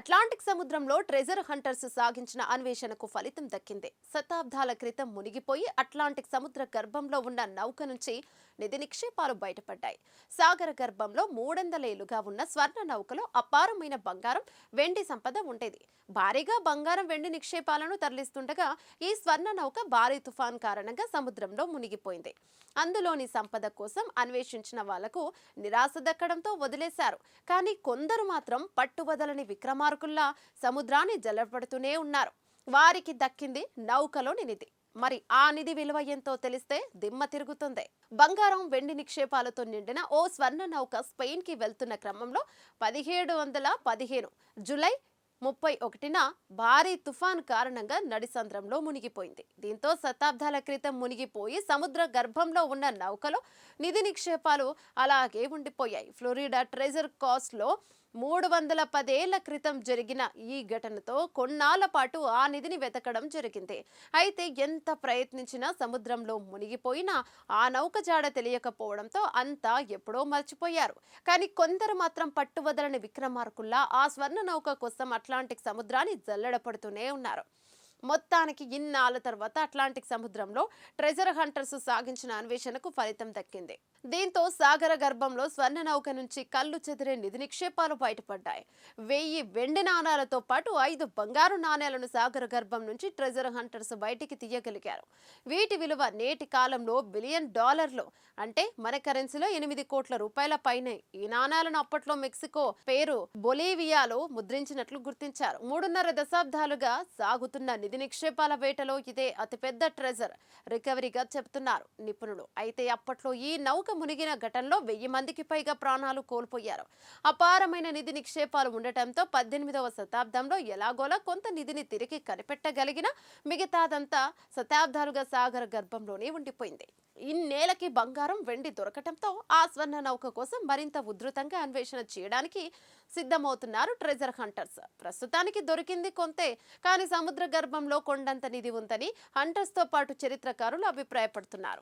Atlantic సముద్రంలో treasure hunters సాగించిన అన్వేషణకు ఫలితం దక్కింది. శతాబ్దాల క్రితం మునిగిపోయి అట్లాంటిక్ సముద్ర గర్భంలో ఉన్న నౌక నుంచి నిధి నిక్షేపాలు బయటపడ్డాయి. సాగర గర్భంలో 300 ఏళ్లుగా ఉన్న స్వర్ణ నౌకలో అపారమైన బంగారం, వెండి సంపద ఉండేది. భారీగా బంగారం, వెండి నిక్షేపాలను తరలిస్తుండగా ఈ స్వర్ణ నౌక భారీ తుఫాన్ కారణంగా సముద్రంలో మునిగిపోయింది. అందులోని సంపద కోసం అన్వేషించిన వాళ్లకు నిరాశ దక్కడంతో వదిలేశారు. కానీ కొందరు మాత్రం పట్టువదలని విక్రమార్కుల్లా సముద్రాన్ని జల్లబడుతూనే ఉన్నారు. వారికి దక్కింది నౌకలోని నిధి. మరి ఆ నిధి విలువ ఎంతో తెలిస్తే దిమ్మ తిరుగుతుంది. బంగారం, వెండి నిక్షేపాలతో నిండిన ఓ స్వర్ణ నౌక స్పెయిన్ కి వెళ్తున్న క్రమంలో 1715 జూలై 31న భారీ తుఫాన్ కారణంగా నడిసంద్రంలో మునిగిపోయింది. దీంతో శతాబ్దాల క్రితం మునిగిపోయి సముద్ర గర్భంలో ఉన్న నౌకలో నిధి నిక్షేపాలు అలాగే ఉండిపోయాయి. ఫ్లోరిడా ట్రెజర్ కోస్ట్ లో 310 ఏళ్ల క్రితం జరిగిన ఈ ఘటనతో కొన్నాళ్ల పాటు ఆ నిధిని వెతకడం జరిగింది. అయితే ఎంత ప్రయత్నించినా సముద్రంలో మునిగిపోయినా ఆ నౌక జాడ తెలియకపోవడంతో అంతా ఎప్పుడో మర్చిపోయారు. కానీ కొందరు మాత్రం పట్టువదలని విక్రమార్కుల్లా ఆ స్వర్ణ నౌక కోసం అట్లాంటిక్ సముద్రాన్ని జల్లెడపడుతూనే ఉన్నారు. మొత్తానికి ఇన్నాళ్ల తర్వాత అట్లాంటిక్ సముద్రంలో ట్రెజర్ హంటర్స్ సాగించిన అన్వేషణకు ఫలితం దక్కింది. దీంతో సాగర గర్భంలో స్వర్ణ నౌక నుంచి కళ్ళు చెదిరే నిధి నిక్షేపాలు బయటపడ్డాయి. 1000 వెండి నాణాలతో పాటు 5 బంగారు నాణేలను సాగర గర్భం నుంచి ట్రెజర్ హంటర్స్ బయటికి తీయగలిగారు. వీటి విలువ నేటి కాలంలో $1 బిలియన్, అంటే మన కరెన్సీలో 8 కోట్ల రూపాయల పైనే. ఈ నాణాలను అప్పట్లో మెక్సికో, పెరు, బొలీవియాలో ముద్రించినట్లు గుర్తించారు. 3.5 దశాబ్దాలుగా సాగుతున్న నిధి నిక్షేపాల వేటలో ఇదే అతిపెద్ద ట్రెజర్ రికవరీగా చెబుతున్నారు నిపుణులు. అయితే అప్పట్లో ఈ నౌక మునిగిన ఘటనలో 1000 మందికి పైగా ప్రాణాలు కోల్పోయారు. అపారమైన నిధి నిక్షేపాలు ఉండటంతో 18వ శతాబ్దంలో ఎలాగోలా కొంత నిధిని తిరిగి కనిపెట్టగలిగిన మిగతాదంతా శతాబ్దాలుగా సాగర గర్భంలోనే ఉండిపోయింది. ఇన్నేళ్లకి బంగారం, వెండి దొరకటంతో ఆ స్వర్ణ నౌక కోసం మరింత ఉధృతంగా అన్వేషణ చేయడానికి సిద్ధమవుతున్నారు ట్రెజర్ హంటర్స్. ప్రస్తుతానికి దొరికింది కొంతే, కానీ సముద్ర గర్భంలో కొండంత నిధి ఉందని హంటర్స్ తో పాటు చరిత్రకారులు అభిప్రాయపడుతున్నారు.